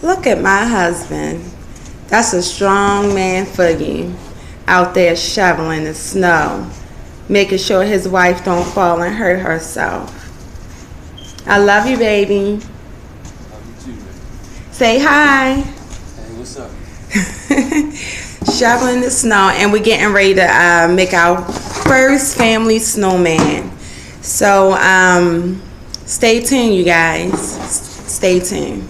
Look at my husband. That's a strong man for you. Out there shoveling the snow, making sure his wife don't fall and hurt herself. I love you, baby. Love you too, man. Say hi. Hey, what's up? Shoveling the snow, and we're getting ready to make our first family snowman. So stay tuned, you guys. Stay tuned.